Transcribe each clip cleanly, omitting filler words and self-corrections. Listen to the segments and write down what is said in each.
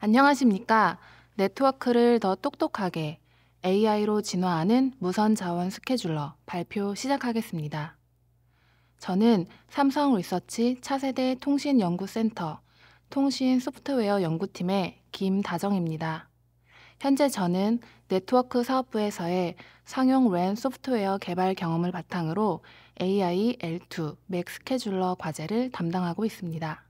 안녕하십니까? 네트워크를 더 똑똑하게 AI로 진화하는 무선 자원 스케줄러 발표 시작하겠습니다. 저는 삼성 리서치 차세대 통신연구센터 통신 소프트웨어 연구팀의 김다정입니다. 현재 저는 네트워크 사업부에서의 상용 랜 소프트웨어 개발 경험을 바탕으로 AI L2 맥 스케줄러 과제를 담당하고 있습니다.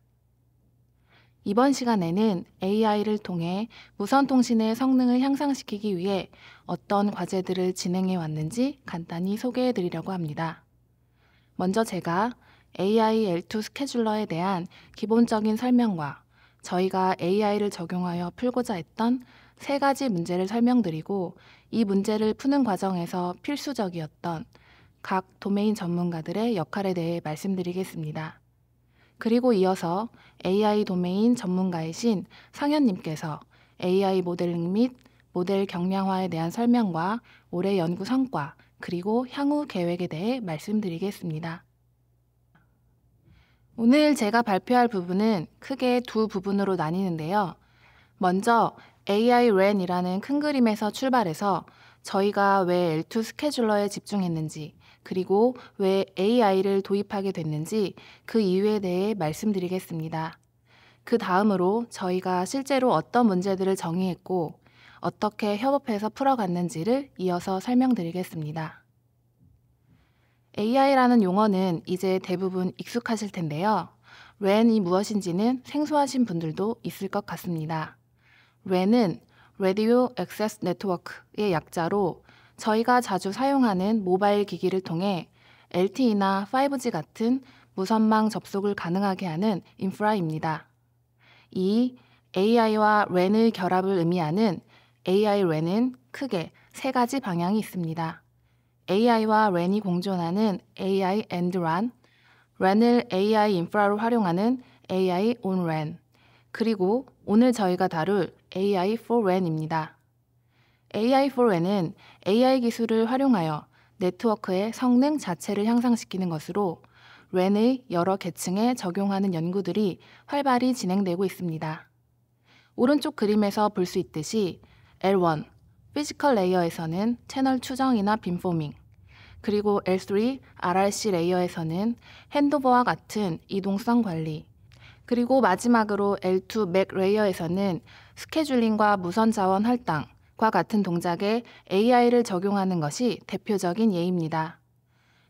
이번 시간에는 AI를 통해 무선 통신의 성능을 향상시키기 위해 어떤 과제들을 진행해 왔는지 간단히 소개해 드리려고 합니다. 먼저 제가 AI L2 스케줄러에 대한 기본적인 설명과 저희가 AI를 적용하여 풀고자 했던 세 가지 문제를 설명드리고 이 문제를 푸는 과정에서 필수적이었던 각 도메인 전문가들의 역할에 대해 말씀드리겠습니다. 그리고 이어서 AI 도메인 전문가이신 상현님께서 AI 모델링 및 모델 경량화에 대한 설명과 올해 연구 성과, 그리고 향후 계획에 대해 말씀드리겠습니다. 오늘 제가 발표할 부분은 크게 두 부분으로 나뉘는데요. 먼저 AI 랜이라는 큰 그림에서 출발해서 저희가 왜 L2 스케줄러에 집중했는지, 그리고 왜 AI를 도입하게 됐는지 그 이유에 대해 말씀드리겠습니다. 그 다음으로 저희가 실제로 어떤 문제들을 정의했고 어떻게 협업해서 풀어갔는지를 이어서 설명드리겠습니다. AI라는 용어는 이제 대부분 익숙하실 텐데요. 랜이 무엇인지는 생소하신 분들도 있을 것 같습니다. 랜은 Radio Access Network의 약자로 저희가 자주 사용하는 모바일 기기를 통해 LTE나 5G 같은 무선망 접속을 가능하게 하는 인프라입니다. 이 AI와 랜의 결합을 의미하는 AI 랜은 크게 세 가지 방향이 있습니다. AI와 랜이 공존하는 AI and RAN, 랜을 AI 인프라로 활용하는 AI on RAN, 그리고 오늘 저희가 다룰 AI for RAN입니다. AI for RAN은 AI 기술을 활용하여 네트워크의 성능 자체를 향상시키는 것으로 랜의 여러 계층에 적용하는 연구들이 활발히 진행되고 있습니다. 오른쪽 그림에서 볼 수 있듯이 L1, 피지컬 레이어에서는 채널 추정이나 빔포밍, 그리고 L3, RRC 레이어에서는 핸드오버와 같은 이동성 관리, 그리고 마지막으로 L2 맥 레이어에서는 스케줄링과 무선 자원 할당과 같은 동작에 AI를 적용하는 것이 대표적인 예입니다.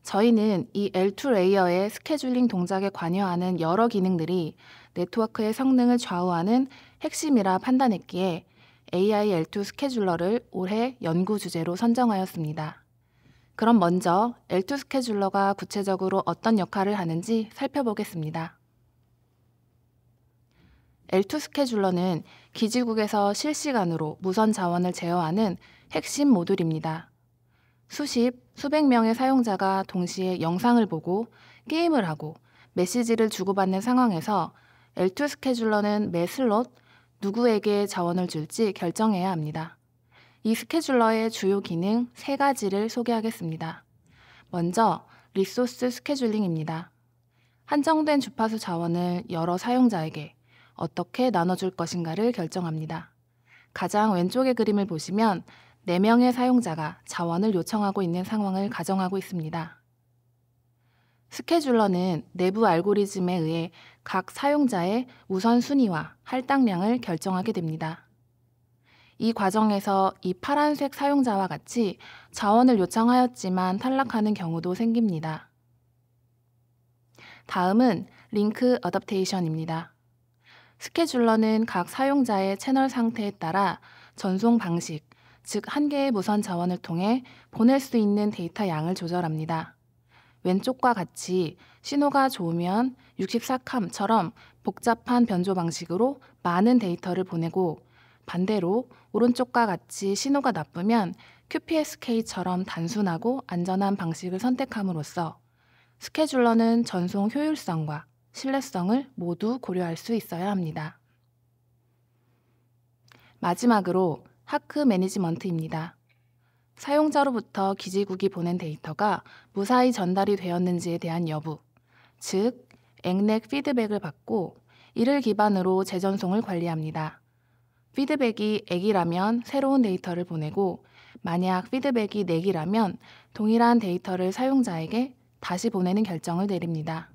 저희는 이 L2 레이어의 스케줄링 동작에 관여하는 여러 기능들이 네트워크의 성능을 좌우하는 핵심이라 판단했기에 AI L2 스케줄러를 올해 연구 주제로 선정하였습니다. 그럼 먼저 L2 스케줄러가 구체적으로 어떤 역할을 하는지 살펴보겠습니다. L2 스케줄러는 기지국에서 실시간으로 무선 자원을 제어하는 핵심 모듈입니다. 수백 명의 사용자가 동시에 영상을 보고 게임을 하고 메시지를 주고받는 상황에서 L2 스케줄러는 매 슬롯 누구에게 자원을 줄지 결정해야 합니다. 이 스케줄러의 주요 기능 세 가지를 소개하겠습니다. 먼저 리소스 스케줄링입니다. 한정된 주파수 자원을 여러 사용자에게 어떻게 나눠줄 것인가를 결정합니다. 가장 왼쪽의 그림을 보시면 4명의 사용자가 자원을 요청하고 있는 상황을 가정하고 있습니다. 스케줄러는 내부 알고리즘에 의해 각 사용자의 우선순위와 할당량을 결정하게 됩니다. 이 과정에서 이 파란색 사용자와 같이 자원을 요청하였지만 탈락하는 경우도 생깁니다. 다음은 링크 어댑테이션입니다. 스케줄러는 각 사용자의 채널 상태에 따라 전송 방식, 즉 한 개의 무선 자원을 통해 보낼 수 있는 데이터 양을 조절합니다. 왼쪽과 같이 신호가 좋으면 64캄처럼 복잡한 변조 방식으로 많은 데이터를 보내고, 반대로 오른쪽과 같이 신호가 나쁘면 QPSK처럼 단순하고 안전한 방식을 선택함으로써 스케줄러는 전송 효율성과 신뢰성을 모두 고려할 수 있어야 합니다. 마지막으로 하크 매니지먼트입니다. 사용자로부터 기지국이 보낸 데이터가 무사히 전달이 되었는지에 대한 여부, 즉 액렉 피드백을 받고 이를 기반으로 재전송을 관리합니다. 피드백이 액이라면 새로운 데이터를 보내고 만약 피드백이 넥이라면 동일한 데이터를 사용자에게 다시 보내는 결정을 내립니다.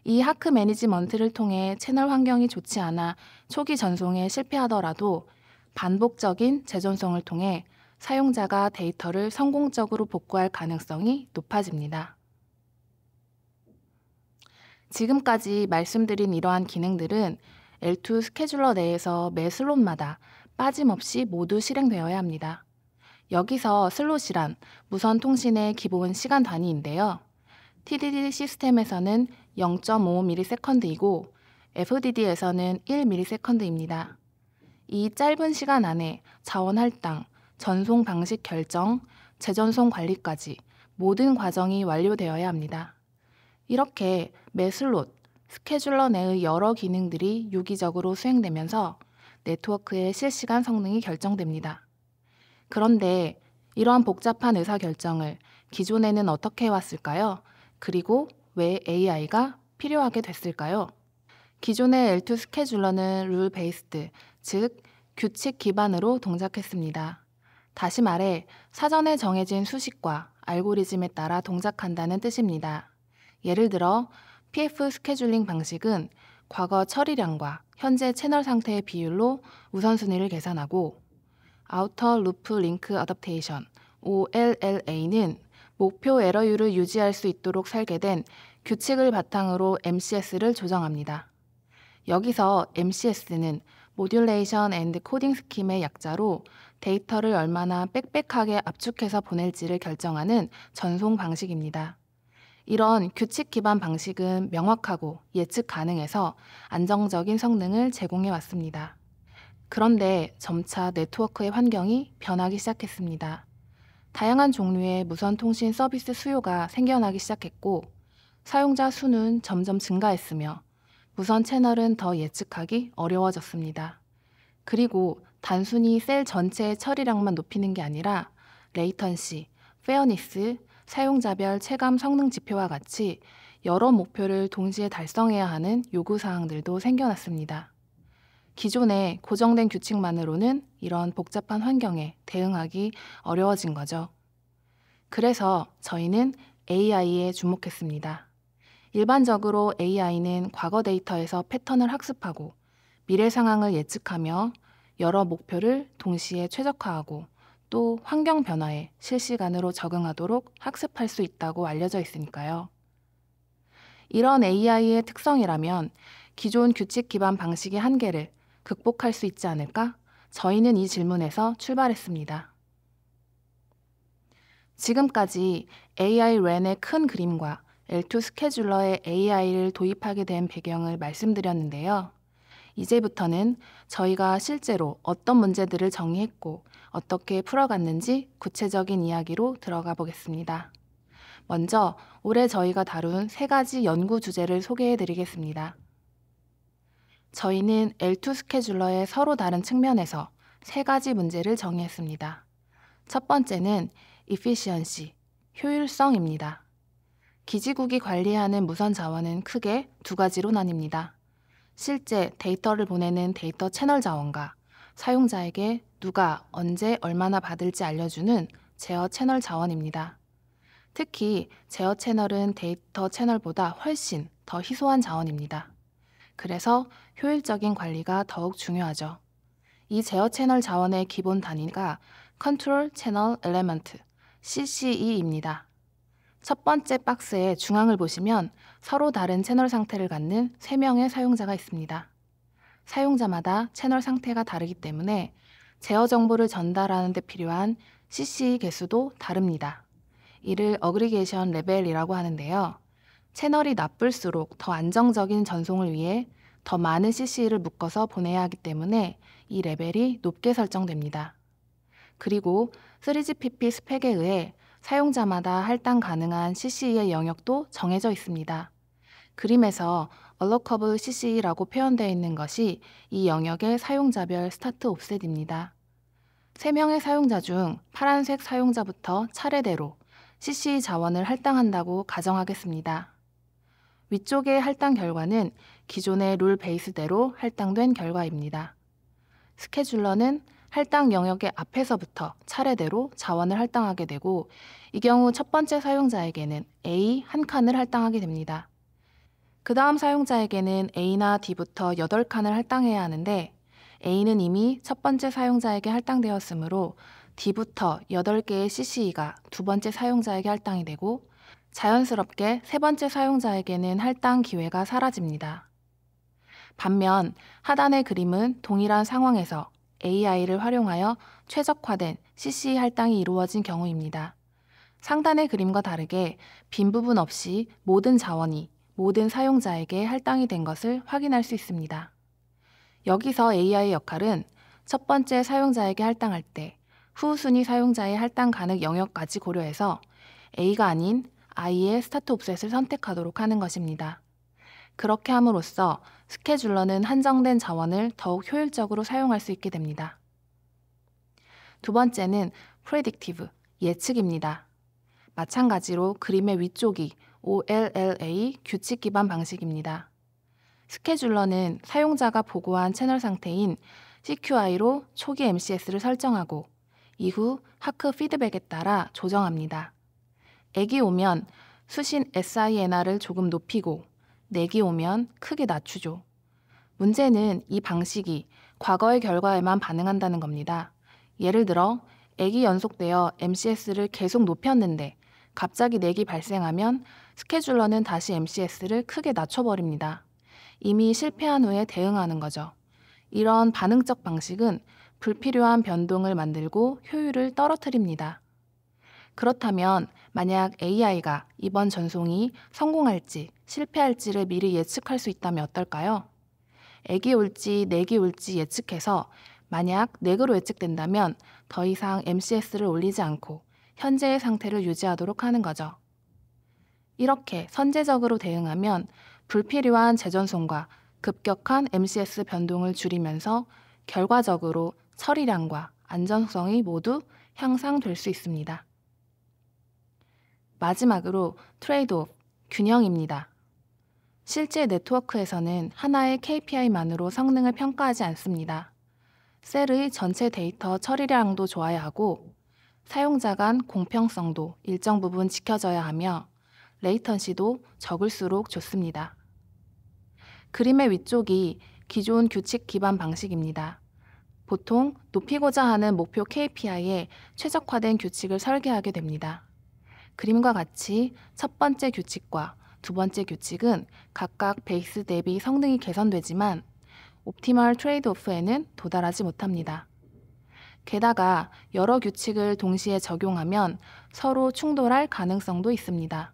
이 하크 매니지먼트를 통해 채널 환경이 좋지 않아 초기 전송에 실패하더라도 반복적인 재전송을 통해 사용자가 데이터를 성공적으로 복구할 가능성이 높아집니다. 지금까지 말씀드린 이러한 기능들은 L2 스케줄러 내에서 매 슬롯마다 빠짐없이 모두 실행되어야 합니다. 여기서 슬롯이란 무선 통신의 기본 시간 단위인데요. TDD 시스템에서는 0.5ms이고 FDD에서는 1ms입니다. 이 짧은 시간 안에 자원 할당, 전송 방식 결정, 재전송 관리까지 모든 과정이 완료되어야 합니다. 이렇게 매 슬롯, 스케줄러 내의 여러 기능들이 유기적으로 수행되면서 네트워크의 실시간 성능이 결정됩니다. 그런데 이러한 복잡한 의사결정을 기존에는 어떻게 해왔을까요? 그리고 왜 AI가 필요하게 됐을까요? 기존의 L2 스케줄러는 룰 베이스드, 즉 규칙 기반으로 동작했습니다. 다시 말해 사전에 정해진 수식과 알고리즘에 따라 동작한다는 뜻입니다. 예를 들어 PF 스케줄링 방식은 과거 처리량과 현재 채널 상태의 비율로 우선순위를 계산하고 아우터 루프 링크 어댑테이션 OLLA는 목표 에러율을 유지할 수 있도록 설계된 규칙을 바탕으로 MCS를 조정합니다. 여기서 MCS는 모듈레이션 앤드 코딩 스킴의 약자로 데이터를 얼마나 빽빽하게 압축해서 보낼지를 결정하는 전송 방식입니다. 이런 규칙 기반 방식은 명확하고 예측 가능해서 안정적인 성능을 제공해 왔습니다. 그런데 점차 네트워크의 환경이 변하기 시작했습니다. 다양한 종류의 무선 통신 서비스 수요가 생겨나기 시작했고 사용자 수는 점점 증가했으며 무선 채널은 더 예측하기 어려워졌습니다. 그리고 단순히 셀 전체의 처리량만 높이는 게 아니라 레이턴시, 페어니스, 사용자별 체감 성능 지표와 같이 여러 목표를 동시에 달성해야 하는 요구사항들도 생겨났습니다. 기존의 고정된 규칙만으로는 이런 복잡한 환경에 대응하기 어려워진 거죠. 그래서 저희는 AI에 주목했습니다. 일반적으로 AI는 과거 데이터에서 패턴을 학습하고 미래 상황을 예측하며 여러 목표를 동시에 최적화하고 또 환경 변화에 실시간으로 적응하도록 학습할 수 있다고 알려져 있으니까요. 이런 AI의 특성이라면 기존 규칙 기반 방식의 한계를 극복할 수 있지 않을까? 저희는 이 질문에서 출발했습니다. 지금까지 AI 랜의 큰 그림과 L2 스케줄러에 AI를 도입하게 된 배경을 말씀드렸는데요. 이제부터는 저희가 실제로 어떤 문제들을 정의했고 어떻게 풀어갔는지 구체적인 이야기로 들어가 보겠습니다. 먼저 올해 저희가 다룬 3가지 연구 주제를 소개해 드리겠습니다. 저희는 L2 스케줄러의 서로 다른 측면에서 3가지 문제를 정의했습니다. 첫 번째는 efficiency, 효율성입니다. 기지국이 관리하는 무선 자원은 크게 2가지로 나뉩니다. 실제 데이터를 보내는 데이터 채널 자원과 사용자에게 누가 언제 얼마나 받을지 알려주는 제어 채널 자원입니다. 특히 제어 채널은 데이터 채널보다 훨씬 더 희소한 자원입니다. 그래서 효율적인 관리가 더욱 중요하죠. 이 제어 채널 자원의 기본 단위가 Control Channel Element, CCE입니다. 첫 번째 박스의 중앙을 보시면 서로 다른 채널 상태를 갖는 3명의 사용자가 있습니다. 사용자마다 채널 상태가 다르기 때문에 제어 정보를 전달하는 데 필요한 CCE 개수도 다릅니다. 이를 어그리게이션 레벨이라고 하는데요. 채널이 나쁠수록 더 안정적인 전송을 위해 더 많은 CCE를 묶어서 보내야 하기 때문에 이 레벨이 높게 설정됩니다. 그리고 3GPP 스펙에 의해 사용자마다 할당 가능한 CCE의 영역도 정해져 있습니다. 그림에서 Allocable CCE라고 표현되어 있는 것이 이 영역의 사용자별 스타트 옵셋입니다. 3명의 사용자 중 파란색 사용자부터 차례대로 CCE 자원을 할당한다고 가정하겠습니다. 위쪽의 할당 결과는 기존의 룰 베이스대로 할당된 결과입니다. 스케줄러는 할당 영역의 앞에서부터 차례대로 자원을 할당하게 되고, 이 경우 첫 번째 사용자에게는 A 한 칸을 할당하게 됩니다. 그 다음 사용자에게는 A나 D부터 8칸을 할당해야 하는데, A는 이미 첫 번째 사용자에게 할당되었으므로 D부터 8개의 CCE가 두 번째 사용자에게 할당이 되고, 자연스럽게 세 번째 사용자에게는 할당 기회가 사라집니다. 반면 하단의 그림은 동일한 상황에서 AI를 활용하여 최적화된 CCE 할당이 이루어진 경우입니다. 상단의 그림과 다르게 빈 부분 없이 모든 자원이 모든 사용자에게 할당이 된 것을 확인할 수 있습니다. 여기서 AI의 역할은 첫 번째 사용자에게 할당할 때 후순위 사용자의 할당 가능 영역까지 고려해서 A가 아닌 I의 스타트 옵셋을 선택하도록 하는 것입니다. 그렇게 함으로써 스케줄러는 한정된 자원을 더욱 효율적으로 사용할 수 있게 됩니다. 두 번째는 predictive, 예측입니다. 마찬가지로 그림의 위쪽이 OLLA 규칙 기반 방식입니다. 스케줄러는 사용자가 보고한 채널 상태인 CQI로 초기 MCS를 설정하고 이후 하크 피드백에 따라 조정합니다. 액이 오면 수신 SINR을 조금 높이고 넥이 오면 크게 낮추죠. 문제는 이 방식이 과거의 결과에만 반응한다는 겁니다. 예를 들어 액이 연속되어 MCS를 계속 높였는데 갑자기 넥이 발생하면 스케줄러는 다시 MCS를 크게 낮춰버립니다. 이미 실패한 후에 대응하는 거죠. 이런 반응적 방식은 불필요한 변동을 만들고 효율을 떨어뜨립니다. 그렇다면 만약 AI가 이번 전송이 성공할지 실패할지를 미리 예측할 수 있다면 어떨까요? 액이 올지 넥이 올지 예측해서 만약 넥으로 예측된다면 더 이상 MCS를 올리지 않고 현재의 상태를 유지하도록 하는 거죠. 이렇게 선제적으로 대응하면 불필요한 재전송과 급격한 MCS 변동을 줄이면서 결과적으로 처리량과 안전성이 모두 향상될 수 있습니다. 마지막으로 트레이드오프, 균형입니다. 실제 네트워크에서는 하나의 KPI만으로 성능을 평가하지 않습니다. 셀의 전체 데이터 처리량도 좋아야 하고 사용자 간 공평성도 일정 부분 지켜져야 하며 레이턴시도 적을수록 좋습니다. 그림의 위쪽이 기존 규칙 기반 방식입니다. 보통 높이고자 하는 목표 KPI에 최적화된 규칙을 설계하게 됩니다. 그림과 같이 첫 번째 규칙과 두 번째 규칙은 각각 베이스 대비 성능이 개선되지만 옵티멀 트레이드오프에는 도달하지 못합니다. 게다가 여러 규칙을 동시에 적용하면 서로 충돌할 가능성도 있습니다.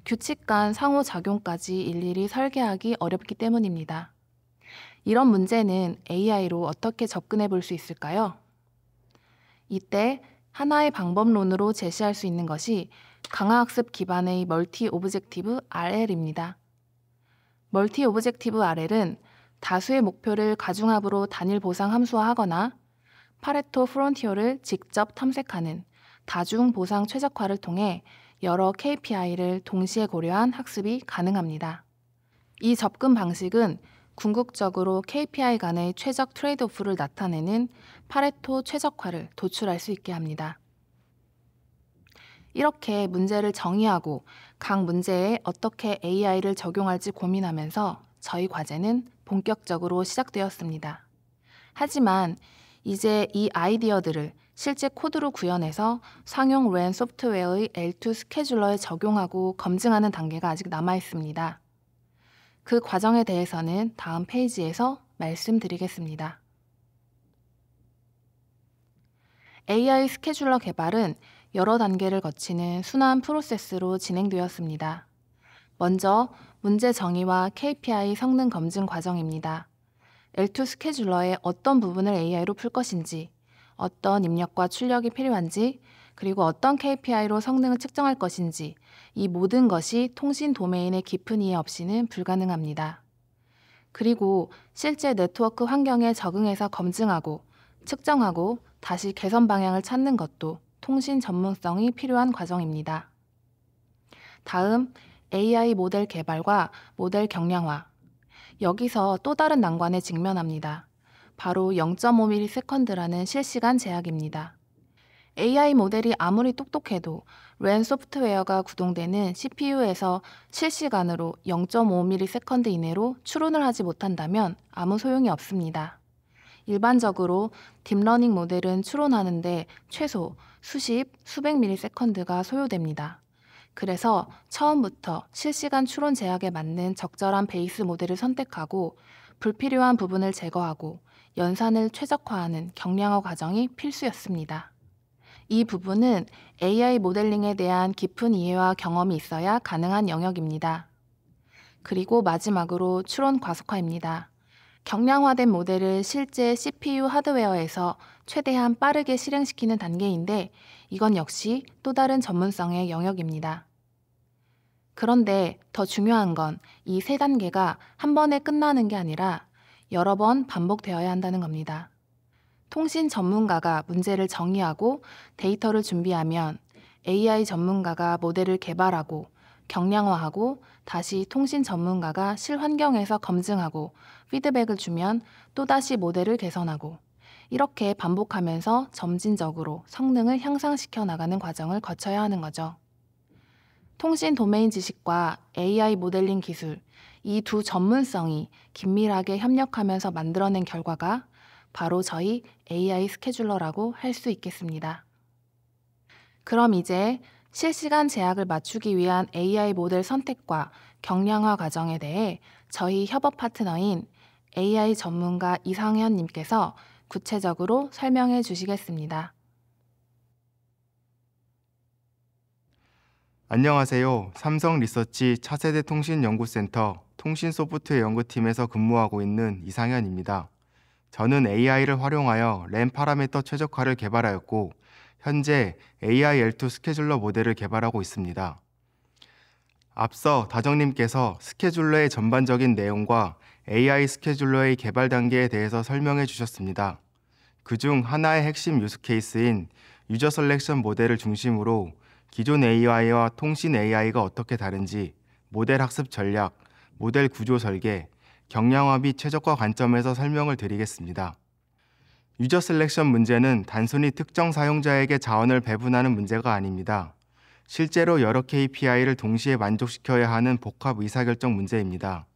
규칙 간 상호작용까지 일일이 설계하기 어렵기 때문입니다. 이런 문제는 AI로 어떻게 접근해 볼 수 있을까요? 이때 하나의 방법론으로 제시할 수 있는 것이 강화학습 기반의 멀티 오브젝티브 RL입니다. 멀티 오브젝티브 RL은 다수의 목표를 가중합으로 단일 보상 함수화하거나 파레토 프론티어를 직접 탐색하는 다중 보상 최적화를 통해 여러 KPI를 동시에 고려한 학습이 가능합니다. 이 접근 방식은 궁극적으로 KPI 간의 최적 트레이드오프를 나타내는 파레토 최적화를 도출할 수 있게 합니다. 이렇게 문제를 정의하고 각 문제에 어떻게 AI를 적용할지 고민하면서 저희 과제는 본격적으로 시작되었습니다. 하지만 이제 이 아이디어들을 실제 코드로 구현해서 상용 렌 소프트웨어의 L2 스케줄러에 적용하고 검증하는 단계가 아직 남아 있습니다. 그 과정에 대해서는 다음 페이지에서 말씀드리겠습니다. AI 스케줄러 개발은 여러 단계를 거치는 순환 프로세스로 진행되었습니다. 먼저 문제 정의와 KPI 성능 검증 과정입니다. L2 스케줄러의 어떤 부분을 AI로 풀 것인지, 어떤 입력과 출력이 필요한지, 그리고 어떤 KPI로 성능을 측정할 것인지, 이 모든 것이 통신 도메인의 깊은 이해 없이는 불가능합니다. 그리고 실제 네트워크 환경에 적응해서 검증하고, 측정하고, 다시 개선 방향을 찾는 것도 통신 전문성이 필요한 과정입니다. 다음, AI 모델 개발과 모델 경량화. 여기서 또 다른 난관에 직면합니다. 바로 0.5ms라는 실시간 제약입니다. AI 모델이 아무리 똑똑해도 랜 소프트웨어가 구동되는 CPU에서 실시간으로 0.5ms 이내로 추론을 하지 못한다면 아무 소용이 없습니다. 일반적으로 딥러닝 모델은 추론하는데 최소 수십, 수백 ms가 소요됩니다. 그래서 처음부터 실시간 추론 제약에 맞는 적절한 베이스 모델을 선택하고 불필요한 부분을 제거하고 연산을 최적화하는 경량화 과정이 필수였습니다. 이 부분은 AI 모델링에 대한 깊은 이해와 경험이 있어야 가능한 영역입니다. 그리고 마지막으로 추론 과속화입니다. 경량화된 모델을 실제 CPU 하드웨어에서 최대한 빠르게 실행시키는 단계인데 이건 역시 또 다른 전문성의 영역입니다. 그런데 더 중요한 건 이 세 단계가 한 번에 끝나는 게 아니라 여러 번 반복되어야 한다는 겁니다. 통신 전문가가 문제를 정의하고 데이터를 준비하면 AI 전문가가 모델을 개발하고 경량화하고 다시 통신 전문가가 실환경에서 검증하고 피드백을 주면 또다시 모델을 개선하고 이렇게 반복하면서 점진적으로 성능을 향상시켜 나가는 과정을 거쳐야 하는 거죠. 통신 도메인 지식과 AI 모델링 기술, 이 두 전문성이 긴밀하게 협력하면서 만들어낸 결과가 바로 저희 AI 스케줄러라고 할 수 있겠습니다. 그럼 이제 실시간 제약을 맞추기 위한 AI 모델 선택과 경량화 과정에 대해 저희 협업 파트너인 AI 전문가 이상현 님께서 구체적으로 설명해 주시겠습니다. 안녕하세요. 삼성 리서치 차세대 통신연구센터 통신소프트웨어 연구팀에서 근무하고 있는 이상현입니다. 저는 AI를 활용하여 램 파라미터 최적화를 개발하였고 현재 AI-L2 스케줄러 모델을 개발하고 있습니다. 앞서 다정님께서 스케줄러의 전반적인 내용과 AI 스케줄러의 개발 단계에 대해서 설명해 주셨습니다. 그중 하나의 핵심 유스 케이스인 유저 셀렉션 모델을 중심으로 기존 AI와 통신 AI가 어떻게 다른지 모델 학습 전략, 모델 구조 설계, 경량화 및 최적화 관점에서 설명을 드리겠습니다. 유저 셀렉션 문제는 단순히 특정 사용자에게 자원을 배분하는 문제가 아닙니다. 실제로 여러 KPI를 동시에 만족시켜야 하는 복합 의사결정 문제입니다.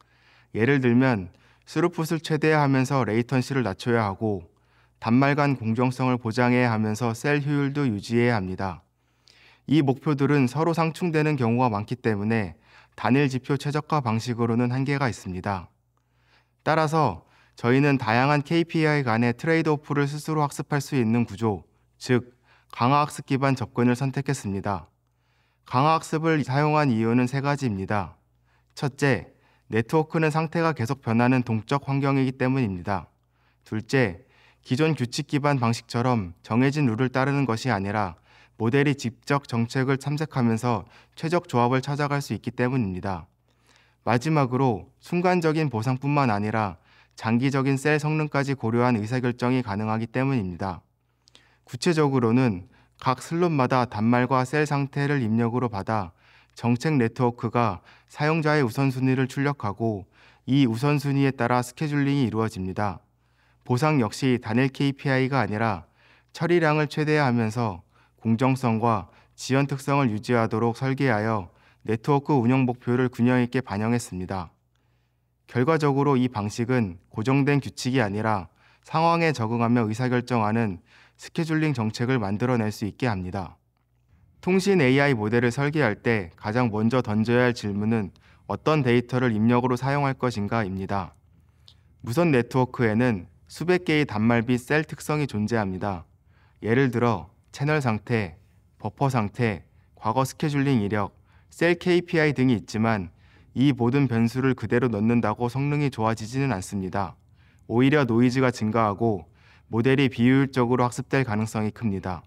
예를 들면 스루풋을 최대화하면서 레이턴시를 낮춰야 하고 단말 간 공정성을 보장해야 하면서 셀 효율도 유지해야 합니다. 이 목표들은 서로 상충되는 경우가 많기 때문에 단일 지표 최적화 방식으로는 한계가 있습니다. 따라서 저희는 다양한 KPI 간의 트레이드오프를 스스로 학습할 수 있는 구조, 즉 강화학습 기반 접근을 선택했습니다. 강화학습을 사용한 이유는 세 가지입니다. 첫째, 네트워크는 상태가 계속 변하는 동적 환경이기 때문입니다. 둘째, 기존 규칙 기반 방식처럼 정해진 룰을 따르는 것이 아니라 모델이 직접 정책을 탐색하면서 최적 조합을 찾아갈 수 있기 때문입니다. 마지막으로 순간적인 보상뿐만 아니라 장기적인 셀 성능까지 고려한 의사결정이 가능하기 때문입니다. 구체적으로는 각 슬롯마다 단말과 셀 상태를 입력으로 받아 정책 네트워크가 사용자의 우선순위를 출력하고 이 우선순위에 따라 스케줄링이 이루어집니다. 보상 역시 단일 KPI가 아니라 처리량을 최대화하면서 공정성과 지연 특성을 유지하도록 설계하여 네트워크 운영 목표를 균형 있게 반영했습니다. 결과적으로 이 방식은 고정된 규칙이 아니라 상황에 적응하며 의사결정하는 스케줄링 정책을 만들어낼 수 있게 합니다. 통신 AI 모델을 설계할 때 가장 먼저 던져야 할 질문은 어떤 데이터를 입력으로 사용할 것인가입니다. 무선 네트워크에는 수백 개의 단말 및 셀 특성이 존재합니다. 예를 들어 채널 상태, 버퍼 상태, 과거 스케줄링 이력, 셀 KPI 등이 있지만 이 모든 변수를 그대로 넣는다고 성능이 좋아지지는 않습니다. 오히려 노이즈가 증가하고 모델이 비효율적으로 학습될 가능성이 큽니다.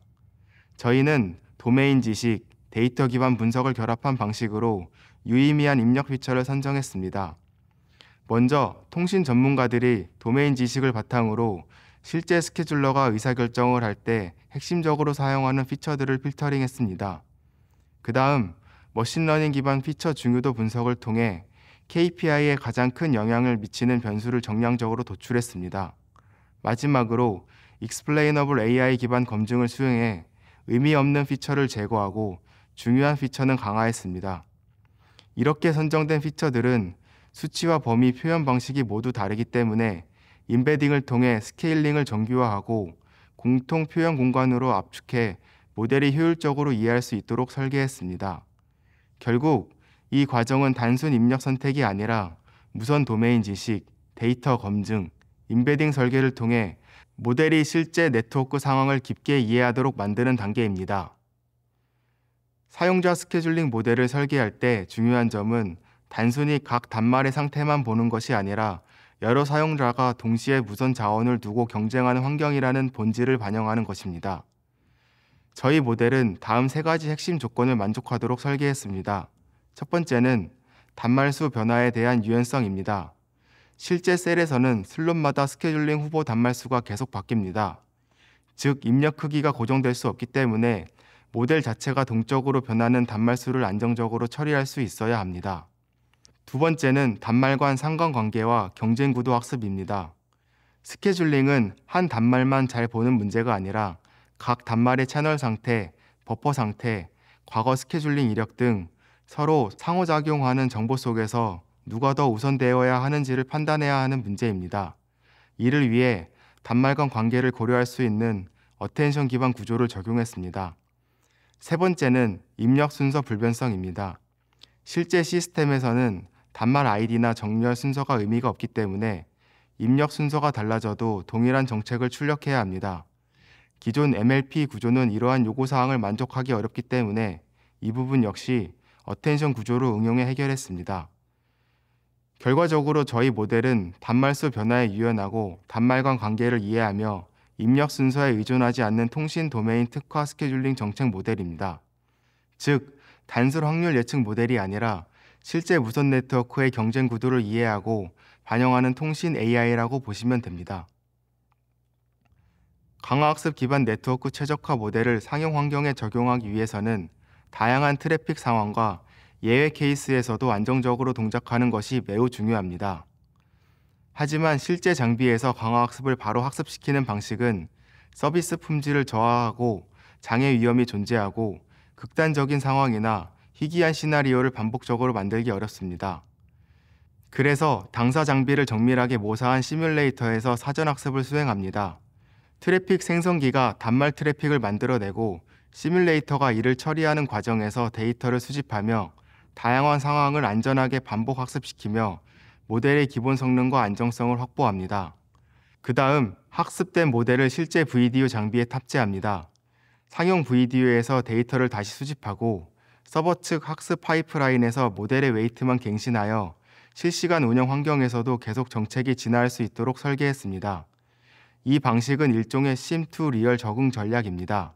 저희는 도메인 지식, 데이터 기반 분석을 결합한 방식으로 유의미한 입력 피처를 선정했습니다. 먼저 통신 전문가들이 도메인 지식을 바탕으로 실제 스케줄러가 의사결정을 할 때 핵심적으로 사용하는 피처들을 필터링했습니다. 그 다음 머신러닝 기반 피처 중요도 분석을 통해 KPI에 가장 큰 영향을 미치는 변수를 정량적으로 도출했습니다. 마지막으로 Explainable AI 기반 검증을 수행해 의미 없는 피처를 제거하고 중요한 피처는 강화했습니다. 이렇게 선정된 피처들은 수치와 범위 표현 방식이 모두 다르기 때문에 임베딩을 통해 스케일링을 정교화하고 공통 표현 공간으로 압축해 모델이 효율적으로 이해할 수 있도록 설계했습니다. 결국 이 과정은 단순 입력 선택이 아니라 무선 도메인 지식, 데이터 검증, 임베딩 설계를 통해 모델이 실제 네트워크 상황을 깊게 이해하도록 만드는 단계입니다. 사용자 스케줄링 모델을 설계할 때 중요한 점은 단순히 각 단말의 상태만 보는 것이 아니라 여러 사용자가 동시에 무선 자원을 두고 경쟁하는 환경이라는 본질을 반영하는 것입니다. 저희 모델은 다음 세 가지 핵심 조건을 만족하도록 설계했습니다. 첫 번째는 단말수 변화에 대한 유연성입니다. 실제 셀에서는 슬롯마다 스케줄링 후보 단말수가 계속 바뀝니다. 즉, 입력 크기가 고정될 수 없기 때문에 모델 자체가 동적으로 변하는 단말수를 안정적으로 처리할 수 있어야 합니다. 두 번째는 단말 간 상관관계와 경쟁구도 학습입니다. 스케줄링은 한 단말만 잘 보는 문제가 아니라 각 단말의 채널 상태, 버퍼 상태, 과거 스케줄링 이력 등 서로 상호작용하는 정보 속에서 누가 더 우선되어야 하는지를 판단해야 하는 문제입니다. 이를 위해 단말 간 관계를 고려할 수 있는 어텐션 기반 구조를 적용했습니다. 세 번째는 입력 순서 불변성입니다. 실제 시스템에서는 단말 아이디나 정렬 순서가 의미가 없기 때문에 입력 순서가 달라져도 동일한 정책을 출력해야 합니다. 기존 MLP 구조는 이러한 요구사항을 만족하기 어렵기 때문에 이 부분 역시 어텐션 구조로 응용해 해결했습니다. 결과적으로 저희 모델은 단말수 변화에 유연하고 단말 간 관계를 이해하며 입력 순서에 의존하지 않는 통신 도메인 특화 스케줄링 정책 모델입니다. 즉, 단순 확률 예측 모델이 아니라 실제 무선 네트워크의 경쟁 구도를 이해하고 반영하는 통신 AI라고 보시면 됩니다. 강화학습 기반 네트워크 최적화 모델을 상용 환경에 적용하기 위해서는 다양한 트래픽 상황과 예외 케이스에서도 안정적으로 동작하는 것이 매우 중요합니다. 하지만 실제 장비에서 강화학습을 바로 학습시키는 방식은 서비스 품질을 저하하고 장애 위험이 존재하고 극단적인 상황이나 희귀한 시나리오를 반복적으로 만들기 어렵습니다. 그래서 당사 장비를 정밀하게 모사한 시뮬레이터에서 사전 학습을 수행합니다. 트래픽 생성기가 단말 트래픽을 만들어내고 시뮬레이터가 이를 처리하는 과정에서 데이터를 수집하며 다양한 상황을 안전하게 반복 학습시키며 모델의 기본 성능과 안정성을 확보합니다. 그 다음 학습된 모델을 실제 VDU 장비에 탑재합니다. 상용 VDU에서 데이터를 다시 수집하고 서버 측 학습 파이프라인에서 모델의 웨이트만 갱신하여 실시간 운영 환경에서도 계속 정책이 진화할 수 있도록 설계했습니다. 이 방식은 일종의 심2 리얼 적응 전략입니다.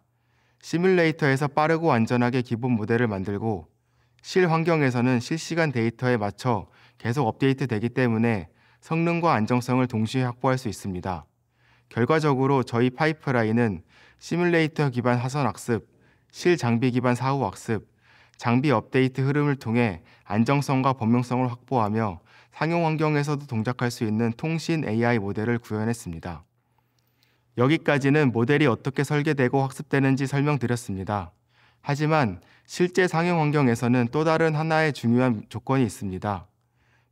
시뮬레이터에서 빠르고 안전하게 기본 모델을 만들고 실 환경에서는 실시간 데이터에 맞춰 계속 업데이트 되기 때문에 성능과 안정성을 동시에 확보할 수 있습니다. 결과적으로 저희 파이프라인은 시뮬레이터 기반 하선 학습, 실 장비 기반 사후 학습, 장비 업데이트 흐름을 통해 안정성과 범용성을 확보하며 상용 환경에서도 동작할 수 있는 통신 AI 모델을 구현했습니다. 여기까지는 모델이 어떻게 설계되고 학습되는지 설명드렸습니다. 하지만 실제 상용 환경에서는 또 다른 하나의 중요한 조건이 있습니다.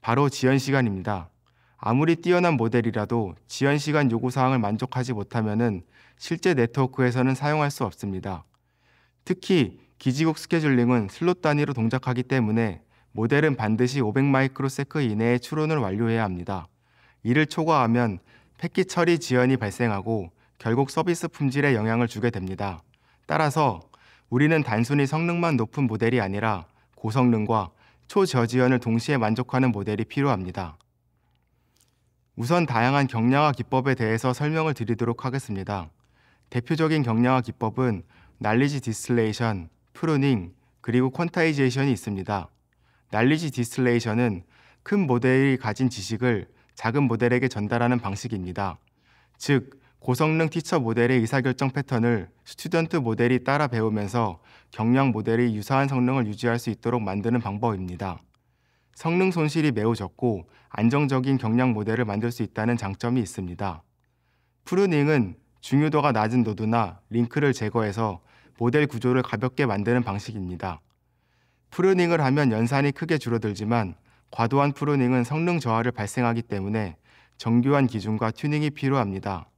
바로 지연 시간입니다. 아무리 뛰어난 모델이라도 지연 시간 요구사항을 만족하지 못하면 실제 네트워크에서는 사용할 수 없습니다. 특히 기지국 스케줄링은 슬롯 단위로 동작하기 때문에 모델은 반드시 500마이크로세컨드 이내에 추론을 완료해야 합니다. 이를 초과하면 패킷 처리 지연이 발생하고 결국 서비스 품질에 영향을 주게 됩니다. 따라서 우리는 단순히 성능만 높은 모델이 아니라 고성능과 초저지연을 동시에 만족하는 모델이 필요합니다. 우선 다양한 경량화 기법에 대해서 설명을 드리도록 하겠습니다. 대표적인 경량화 기법은 날리지 디스틸레이션, 프루닝, 그리고 퀀타이제이션이 있습니다. 날리지 디스틸레이션은 큰 모델이 가진 지식을 작은 모델에게 전달하는 방식입니다. 즉, 고성능 티처 모델의 의사결정 패턴을 스튜던트 모델이 따라 배우면서 경량 모델이 유사한 성능을 유지할 수 있도록 만드는 방법입니다. 성능 손실이 매우 적고 안정적인 경량 모델을 만들 수 있다는 장점이 있습니다. 프루닝은 중요도가 낮은 노드나 링크를 제거해서 모델 구조를 가볍게 만드는 방식입니다. 프루닝을 하면 연산이 크게 줄어들지만 과도한 프루닝은 성능 저하를 발생하기 때문에 정교한 기준과 튜닝이 필요합니다.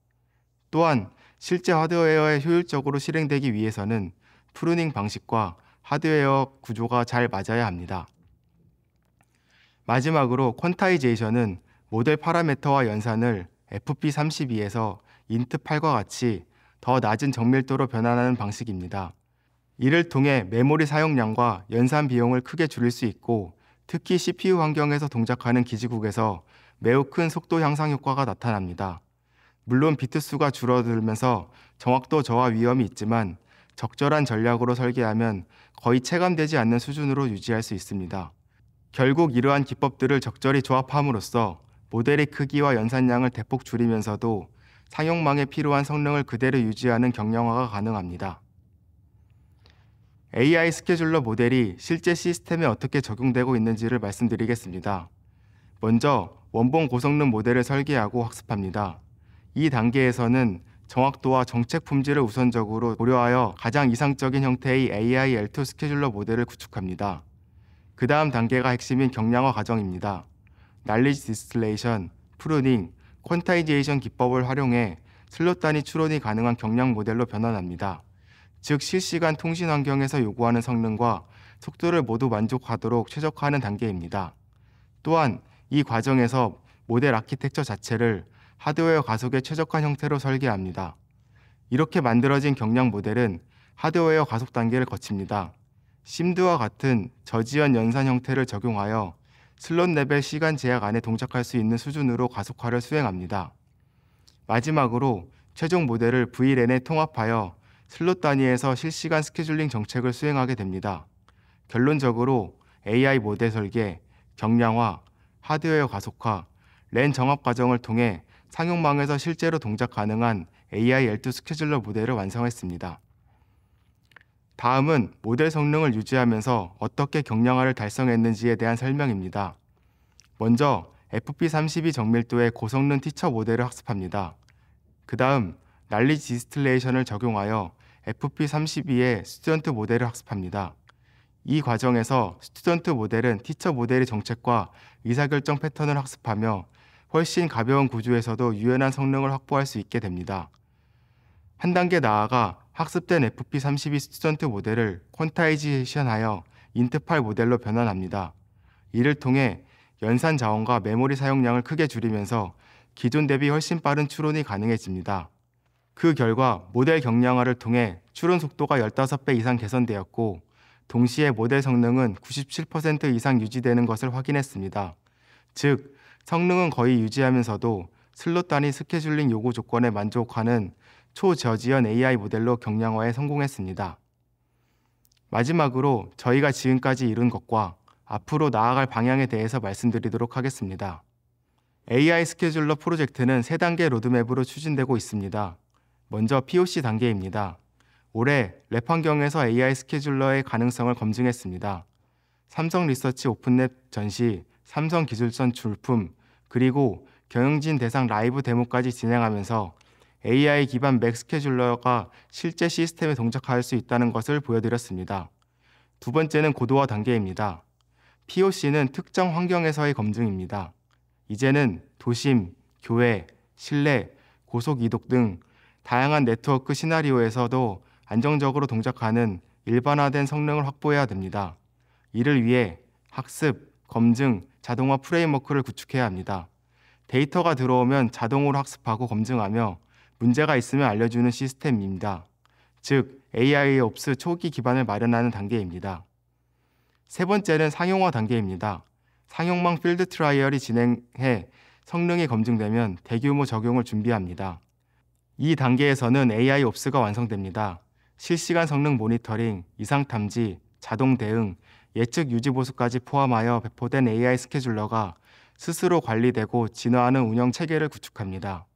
또한 실제 하드웨어에 효율적으로 실행되기 위해서는 프루닝 방식과 하드웨어 구조가 잘 맞아야 합니다. 마지막으로 퀀타이제이션은 모델 파라미터와 연산을 FP32에서 int8과 같이 더 낮은 정밀도로 변환하는 방식입니다. 이를 통해 메모리 사용량과 연산 비용을 크게 줄일 수 있고 특히 CPU 환경에서 동작하는 기지국에서 매우 큰 속도 향상 효과가 나타납니다. 물론 비트 수가 줄어들면서 정확도 저하 위험이 있지만 적절한 전략으로 설계하면 거의 체감되지 않는 수준으로 유지할 수 있습니다. 결국 이러한 기법들을 적절히 조합함으로써 모델의 크기와 연산량을 대폭 줄이면서도 상용망에 필요한 성능을 그대로 유지하는 경량화가 가능합니다. AI 스케줄러 모델이 실제 시스템에 어떻게 적용되고 있는지를 말씀드리겠습니다. 먼저 원본 고성능 모델을 설계하고 학습합니다. 이 단계에서는 정확도와 정책 품질을 우선적으로 고려하여 가장 이상적인 형태의 AI L2 스케줄러 모델을 구축합니다. 그 다음 단계가 핵심인 경량화 과정입니다. 날리지 디스틸레이션, 프루닝, 퀀타이제이션 기법을 활용해 슬롯 단위 추론이 가능한 경량 모델로 변환합니다. 즉 실시간 통신 환경에서 요구하는 성능과 속도를 모두 만족하도록 최적화하는 단계입니다. 또한 이 과정에서 모델 아키텍처 자체를 하드웨어 가속에 최적화한 형태로 설계합니다. 이렇게 만들어진 경량 모델은 하드웨어 가속 단계를 거칩니다. 심드와 같은 저지연 연산 형태를 적용하여 슬롯 레벨 시간 제약 안에 동작할 수 있는 수준으로 가속화를 수행합니다. 마지막으로 최종 모델을 VLAN에 통합하여 슬롯 단위에서 실시간 스케줄링 정책을 수행하게 됩니다. 결론적으로 AI 모델 설계, 경량화, 하드웨어 가속화, 랜 정합 과정을 통해 상용망에서 실제로 동작 가능한 AI L2 스케줄러 모델을 완성했습니다. 다음은 모델 성능을 유지하면서 어떻게 경량화를 달성했는지에 대한 설명입니다. 먼저 FP32 정밀도의 고성능 티처 모델을 학습합니다. 그 다음 날리지 디스틸레이션을 적용하여 FP32의 스튜던트 모델을 학습합니다. 이 과정에서 스튜던트 모델은 티처 모델의 정책과 의사결정 패턴을 학습하며 훨씬 가벼운 구조에서도 유연한 성능을 확보할 수 있게 됩니다. 한 단계 나아가 학습된 FP32 스튜던트 모델을 퀀타이제이션하여 int8 모델로 변환합니다. 이를 통해 연산 자원과 메모리 사용량을 크게 줄이면서 기존 대비 훨씬 빠른 추론이 가능해집니다. 그 결과 모델 경량화를 통해 추론 속도가 15배 이상 개선되었고 동시에 모델 성능은 97% 이상 유지되는 것을 확인했습니다. 즉, 성능은 거의 유지하면서도 슬롯 단위 스케줄링 요구 조건에 만족하는 초저지연 AI 모델로 경량화에 성공했습니다. 마지막으로 저희가 지금까지 이룬 것과 앞으로 나아갈 방향에 대해서 말씀드리도록 하겠습니다. AI 스케줄러 프로젝트는 3단계 로드맵으로 추진되고 있습니다. 먼저 POC 단계입니다. 올해 랩 환경에서 AI 스케줄러의 가능성을 검증했습니다. 삼성 리서치 오픈랩 전시, 삼성 기술선 출품, 그리고 경영진 대상 라이브 데모까지 진행하면서 AI 기반 맥 스케줄러가 실제 시스템에 동작할 수 있다는 것을 보여드렸습니다. 두 번째는 고도화 단계입니다. POC는 특정 환경에서의 검증입니다. 이제는 도심, 교회, 실내, 고속 이동 등 다양한 네트워크 시나리오에서도 안정적으로 동작하는 일반화된 성능을 확보해야 됩니다. 이를 위해 학습, 검증, 자동화 프레임워크를 구축해야 합니다. 데이터가 들어오면 자동으로 학습하고 검증하며 문제가 있으면 알려주는 시스템입니다. 즉, AIOps 초기 기반을 마련하는 단계입니다. 세 번째는 상용화 단계입니다. 상용망 필드 트라이얼이 진행해 성능이 검증되면 대규모 적용을 준비합니다. 이 단계에서는 AIOps가 완성됩니다. 실시간 성능 모니터링, 이상 탐지, 자동 대응, 예측 유지 보수까지 포함하여 배포된 AI 스케줄러가 스스로 관리되고 진화하는 운영 체계를 구축합니다.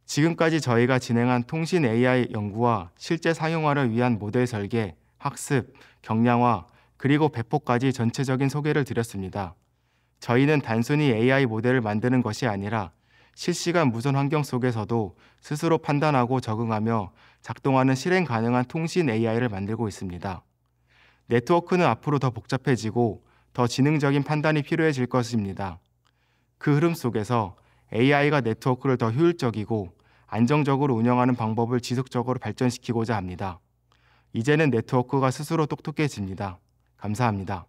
지금까지 저희가 진행한 통신 AI 연구와 실제 상용화를 위한 모델 설계, 학습, 경량화, 그리고 배포까지 전체적인 소개를 드렸습니다. 저희는 단순히 AI 모델을 만드는 것이 아니라 실시간 무선 환경 속에서도 스스로 판단하고 적응하며 작동하는 실행 가능한 통신 AI를 만들고 있습니다. 네트워크는 앞으로 더 복잡해지고 더 지능적인 판단이 필요해질 것입니다. 그 흐름 속에서 AI가 네트워크를 더 효율적이고 안정적으로 운영하는 방법을 지속적으로 발전시키고자 합니다. 이제는 네트워크가 스스로 똑똑해집니다. 감사합니다.